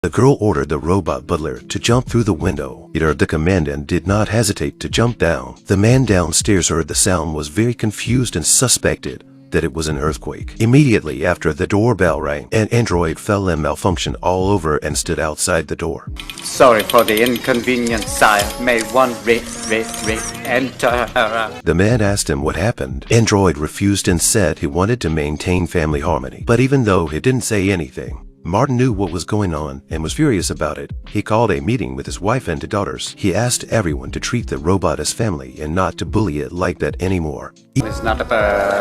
The girl ordered the robot butler to jump through the window. He heard the command and did not hesitate to jump down. The man downstairs heard the sound, was very confused and suspected that it was an earthquake. Immediately after, the doorbell rang. An android fell and malfunctioned all over and stood outside the door. Sorry for the inconvenience, sire. May one enter? The man asked him what happened. Android refused and said he wanted to maintain family harmony. But even though he didn't say anything, Martin knew what was going on and was furious about it. He called a meeting with his wife and daughters. He asked everyone to treat the robot as family and not to bully it like that anymore. It's not a person.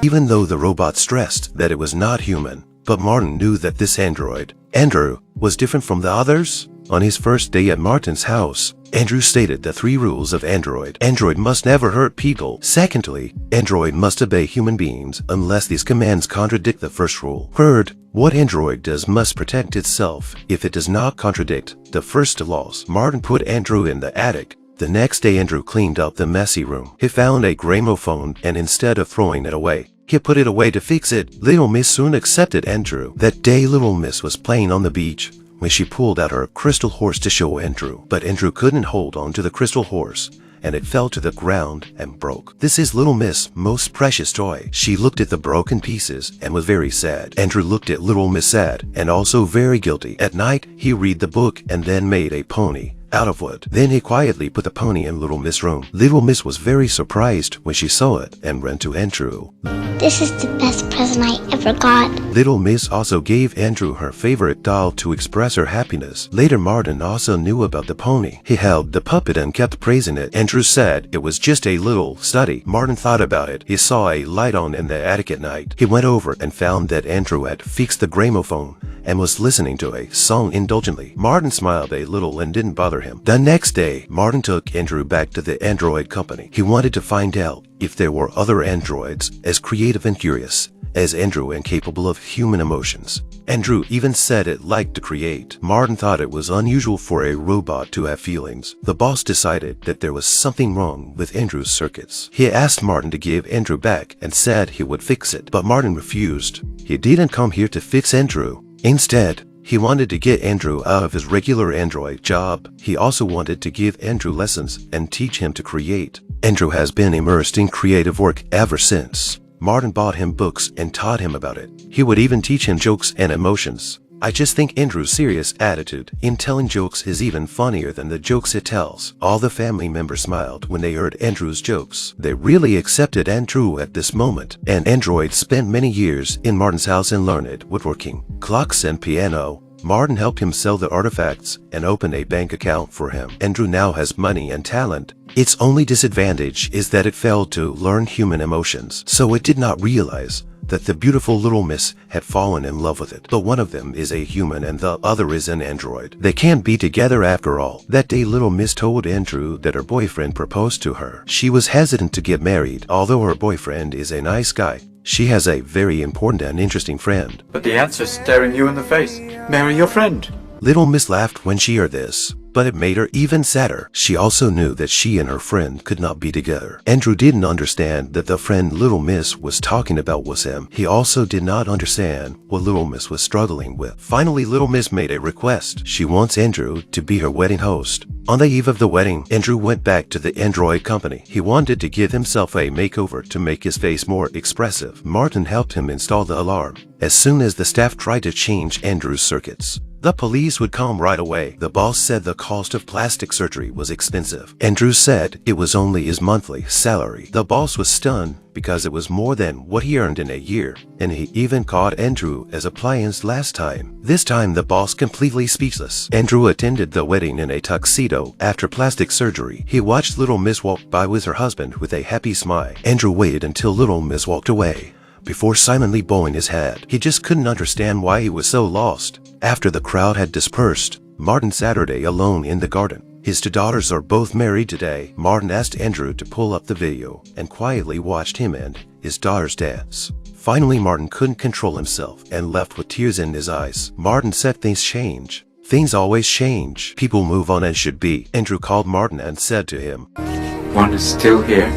Even though the robot stressed that it was not human, but Martin knew that this android, Andrew, was different from the others. On his first day at Martin's house, Andrew stated the 3 rules of Android. Android must never hurt people. Secondly, Android must obey human beings unless these commands contradict the first rule. Third, what Android does must protect itself if it does not contradict the first laws. Martin put Andrew in the attic. The next day, Andrew cleaned up the messy room. He found a gramophone and instead of throwing it away, he put it away to fix it. Little Miss soon accepted Andrew. That day, Little Miss was playing on the beach when she pulled out her crystal horse to show Andrew. But Andrew couldn't hold on to the crystal horse, and it fell to the ground and broke. This is Little Miss' most precious toy. She looked at the broken pieces and was very sad. Andrew looked at Little Miss sad and also very guilty. At night, he read the book and then made a pony out of wood. Then he quietly put the pony in Little Miss' room. Little Miss was very surprised when she saw it and ran to Andrew. This is the best present I ever got. Little Miss also gave Andrew her favorite doll to express her happiness. Later, Martin also knew about the pony. He held the puppet and kept praising it. Andrew said it was just a little study. Martin thought about it. He saw a light on in the attic at night. He went over and found that Andrew had fixed the gramophone and was listening to a song indulgently. Martin smiled a little and didn't bother him. The next day, Martin took Andrew back to the android company. He wanted to find out if there were other androids as creative and curious as Andrew and capable of human emotions. Andrew even said it liked to create. Martin thought it was unusual for a robot to have feelings. The boss decided that there was something wrong with Andrew's circuits. He asked Martin to give Andrew back and said he would fix it, but Martin refused. He didn't come here to fix Andrew. Instead, he wanted to get Andrew out of his regular android job. He also wanted to give Andrew lessons and teach him to create. Andrew has been immersed in creative work ever since. Martin bought him books and taught him about it. He would even teach him jokes and emotions. I just think Andrew's serious attitude in telling jokes is even funnier than the jokes he tells. All the family members smiled when they heard Andrew's jokes. They really accepted Andrew at this moment. And Android spent many years in Martin's house and learned woodworking, clocks, and piano. Martin helped him sell the artifacts and opened a bank account for him. Andrew now has money and talent. Its only disadvantage is that it failed to learn human emotions, so it did not realize that the beautiful Little Miss had fallen in love with it. But one of them is a human and the other is an android. They can't be together after all. That day, Little Miss told Andrew that her boyfriend proposed to her. She was hesitant to get married. Although her boyfriend is a nice guy, she has a very important and interesting friend. But the answer's staring you in the face. Marry your friend. Little Miss laughed when she heard this, but it made her even sadder. She also knew that she and her friend could not be together. Andrew didn't understand that the friend Little Miss was talking about was him. He also did not understand what Little Miss was struggling with. Finally, Little Miss made a request. She wants Andrew to be her wedding host. On the eve of the wedding, Andrew went back to the android company. He wanted to give himself a makeover to make his face more expressive. Martin helped him install the alarm. As soon as the staff tried to change Andrew's circuits, the police would come right away. The boss said the cost of plastic surgery was expensive. Andrew said it was only his monthly salary. The boss was stunned because it was more than what he earned in a year, and he even caught Andrew as appliance last time. This time, the boss completely speechless. Andrew attended the wedding in a tuxedo. After plastic surgery, he watched Little Miss walk by with her husband with a happy smile. Andrew waited until Little Miss walked away before silently bowing his head. He just couldn't understand why he was so lost. After the crowd had dispersed, Martin Saturday alone in the garden. His 2 daughters are both married today. Martin asked Andrew to pull up the video and quietly watched him and his daughters dance. Finally, Martin couldn't control himself and left with tears in his eyes. Martin said things change. Things always change. People move on and should be. Andrew called Martin and said to him, One is still here.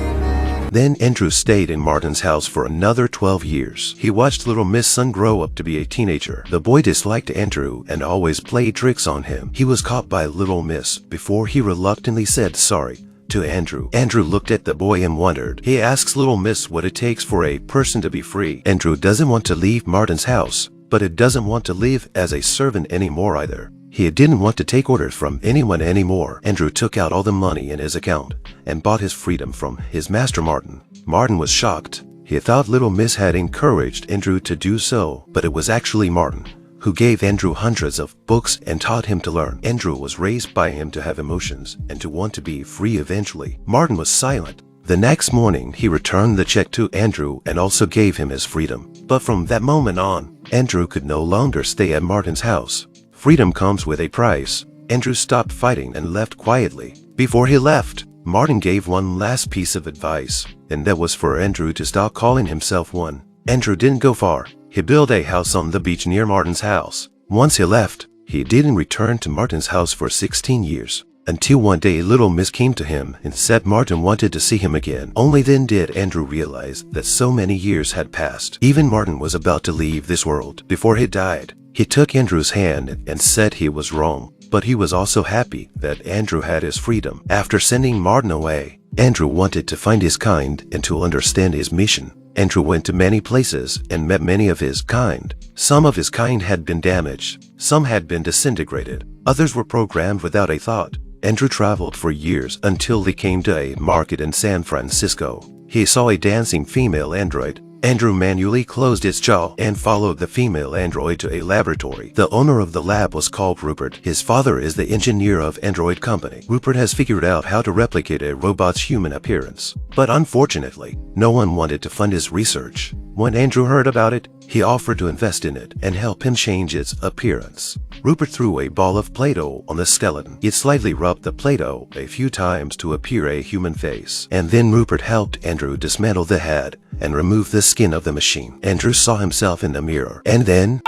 Then Andrew stayed in Martin's house for another 12 years. He watched little Miss Sun grow up to be a teenager. The boy disliked Andrew and always played tricks on him. He was caught by little Miss before he reluctantly said sorry to Andrew. Andrew looked at the boy and wondered. He asks little Miss what it takes for a person to be free. Andrew doesn't want to leave Martin's house, but he doesn't want to live as a servant anymore either. He didn't want to take orders from anyone anymore. Andrew took out all the money in his account and bought his freedom from his master Martin. Martin was shocked. He thought little Miss had encouraged Andrew to do so, but it was actually Martin who gave Andrew hundreds of books and taught him to learn. Andrew was raised by him to have emotions and to want to be free eventually. Martin was silent. The next morning, he returned the check to Andrew and also gave him his freedom. But from that moment on, Andrew could no longer stay at Martin's house. Freedom comes with a price. Andrew stopped fighting and left quietly. Before he left, Martin gave one last piece of advice, and that was for Andrew to stop calling himself one. Andrew didn't go far. He built a house on the beach near Martin's house. Once he left, he didn't return to Martin's house for 16 years. Until one day little Miss came to him and said Martin wanted to see him again. Only then did Andrew realize that so many years had passed. Even Martin was about to leave this world. Before he died, he took Andrew's hand and said he was wrong, but he was also happy that Andrew had his freedom. After sending Martin away, Andrew wanted to find his kind and to understand his mission. Andrew went to many places and met many of his kind. Some of his kind had been damaged, some had been disintegrated, others were programmed without a thought. Andrew traveled for years until he came to a market in San Francisco. He saw a dancing female android. Andrew manually closed its jaw and followed the female android to a laboratory. The owner of the lab was called Rupert. His father is the engineer of Android Company. Rupert has figured out how to replicate a robot's human appearance. But unfortunately, no one wanted to fund his research. When Andrew heard about it, he offered to invest in it and help him change its appearance. Rupert threw a ball of Play-Doh on the skeleton. It slightly rubbed the Play-Doh a few times to appear a human face. And then Rupert helped Andrew dismantle the head and remove the skin of the machine. Andrew saw himself in the mirror. And then...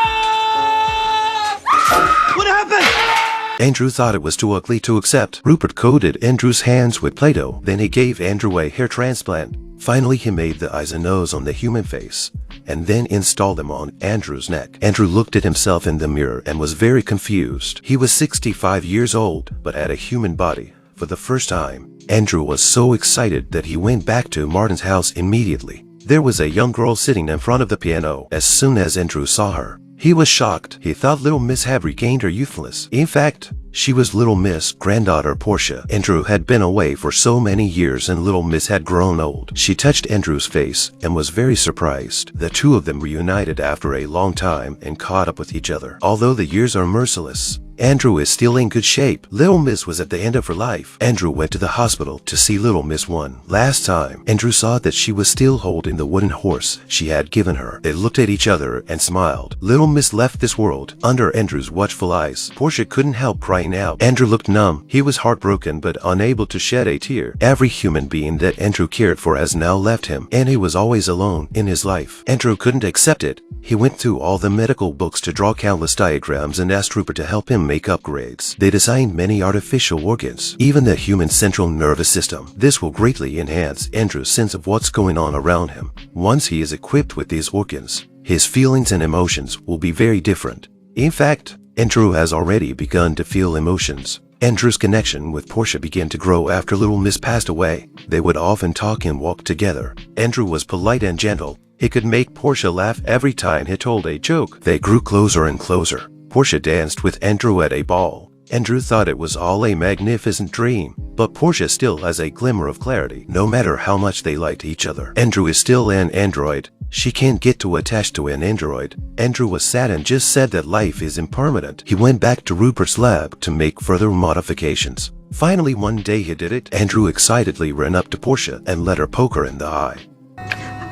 What happened? Andrew thought it was too ugly to accept. Rupert coated Andrew's hands with Play-Doh. Then he gave Andrew a hair transplant. Finally, he made the eyes and nose on the human face, and then installed them on Andrew's neck. Andrew looked at himself in the mirror and was very confused. He was 65 years old, but had a human body. For the first time, Andrew was so excited that he went back to Martin's house immediately. There was a young girl sitting in front of the piano. As soon as Andrew saw her, he was shocked. He thought little Miss had regained her youthfulness. In fact, she was little Miss' granddaughter Portia. Andrew had been away for so many years and little Miss had grown old. She touched Andrew's face and was very surprised. The two of them reunited after a long time and caught up with each other. Although the years are merciless, Andrew is still in good shape. Little Miss was at the end of her life. Andrew went to the hospital to see little Miss one last time. Andrew saw that she was still holding the wooden horse she had given her. They looked at each other and smiled. Little Miss left this world under Andrew's watchful eyes. Portia couldn't help crying out. Andrew looked numb. He was heartbroken but unable to shed a tear. Every human being that Andrew cared for has now left him, and he was always alone in his life. Andrew couldn't accept it. He went through all the medical books to draw countless diagrams and asked Rupert to help him make upgrades. They designed many artificial organs, even the human central nervous system. This will greatly enhance Andrew's sense of what's going on around him. Once he is equipped with these organs, his feelings and emotions will be very different. In fact, Andrew has already begun to feel emotions. Andrew's connection with Portia began to grow after little Miss passed away. They would often talk and walk together. Andrew was polite and gentle. He could make Portia laugh every time he told a joke. They grew closer and closer. Portia danced with Andrew at a ball. Andrew thought it was all a magnificent dream, but Portia still has a glimmer of clarity. No matter how much they liked each other, Andrew is still an android. She can't get too attached to an android. Andrew was sad and just said that life is impermanent. He went back to Rupert's lab to make further modifications. Finally, one day he did it. Andrew excitedly ran up to Portia and let her poke her in the eye.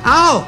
Ow!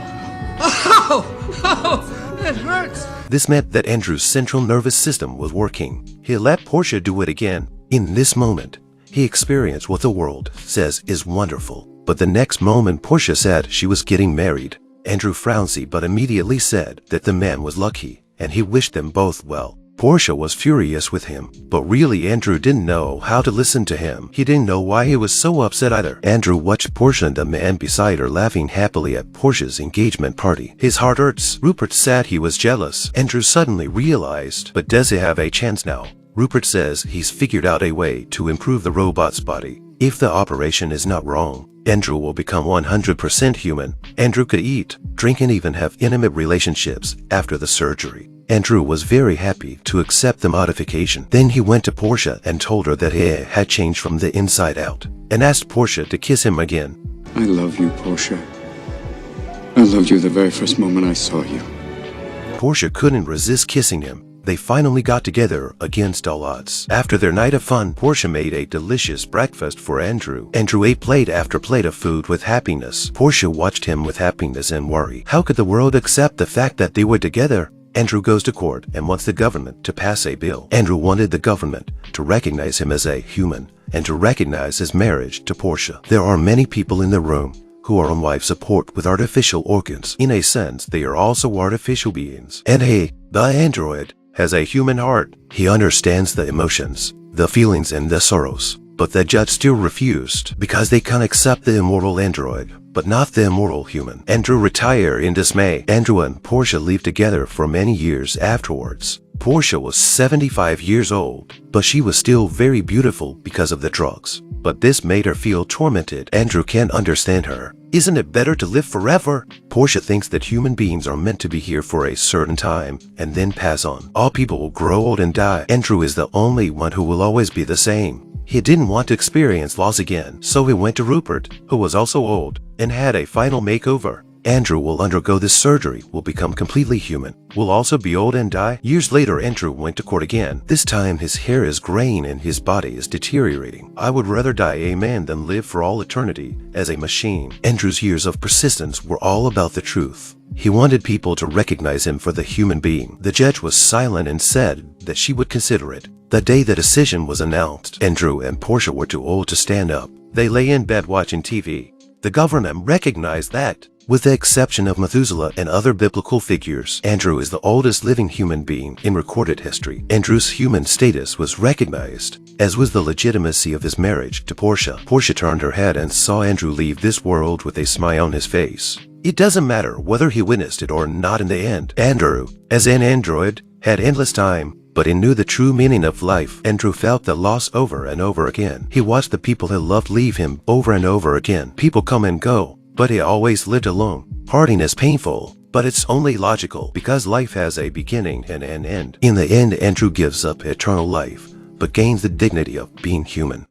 Oh! Oh! It hurts! This meant that Andrew's central nervous system was working. He let Portia do it again. In this moment, he experienced what the world says is wonderful. But the next moment, Portia said she was getting married. Andrew frowned but immediately said that the man was lucky, and he wished them both well. Portia was furious with him, but really Andrew didn't know how to listen to him. He didn't know why he was so upset either. Andrew watched Portia and the man beside her laughing happily at Portia's engagement party. His heart hurts. Rupert said he was jealous. Andrew suddenly realized, but does he have a chance now? Rupert says he's figured out a way to improve the robot's body. If the operation is not wrong, Andrew will become 100% human. Andrew could eat, drink, and even have intimate relationships after the surgery. Andrew was very happy to accept the modification. Then he went to Portia and told her that he had changed from the inside out, and asked Portia to kiss him again. I love you, Portia. I loved you the very first moment I saw you. Portia couldn't resist kissing him. They finally got together against all odds. After their night of fun, Portia made a delicious breakfast for Andrew. Andrew ate plate after plate of food with happiness. Portia watched him with happiness and worry. How could the world accept the fact that they were together? Andrew goes to court and wants the government to pass a bill. Andrew wanted the government to recognize him as a human and to recognize his marriage to Portia. There are many people in the room who are on life support with artificial organs. In a sense, they are also artificial beings. And hey, the android has a human heart. He understands the emotions, the feelings, and the sorrows. But the judge still refused because they can't accept the immortal android, but not the immortal human. Andrew retired in dismay. Andrew and Portia lived together for many years afterwards. Portia was 75 years old, but she was still very beautiful because of the drugs. But this made her feel tormented. Andrew can't understand her. Isn't it better to live forever? Portia thinks that human beings are meant to be here for a certain time and then pass on. All people will grow old and die. Andrew is the only one who will always be the same. He didn't want to experience loss again, so he went to Rupert, who was also old, and had a final makeover. Andrew will undergo this surgery, will become completely human, will also be old and die. Years later, Andrew went to court again. This time his hair is graying and his body is deteriorating. I would rather die a man than live for all eternity as a machine. Andrew's years of persistence were all about the truth. He wanted people to recognize him for the human being. The judge was silent and said that she would consider it. The day the decision was announced, Andrew and Portia were too old to stand up. They lay in bed watching TV. The government recognized that. With the exception of Methuselah and other biblical figures, Andrew is the oldest living human being in recorded history. Andrew's human status was recognized, as was the legitimacy of his marriage to Portia. Portia turned her head and saw Andrew leave this world with a smile on his face. It doesn't matter whether he witnessed it or not in the end. Andrew, as an android, had endless time, but he knew the true meaning of life. Andrew felt the loss over and over again. He watched the people he loved leave him over and over again. People come and go, but he always lived alone. Parting is painful, but it's only logical because life has a beginning and an end. In the end, Andrew gives up eternal life, but gains the dignity of being human.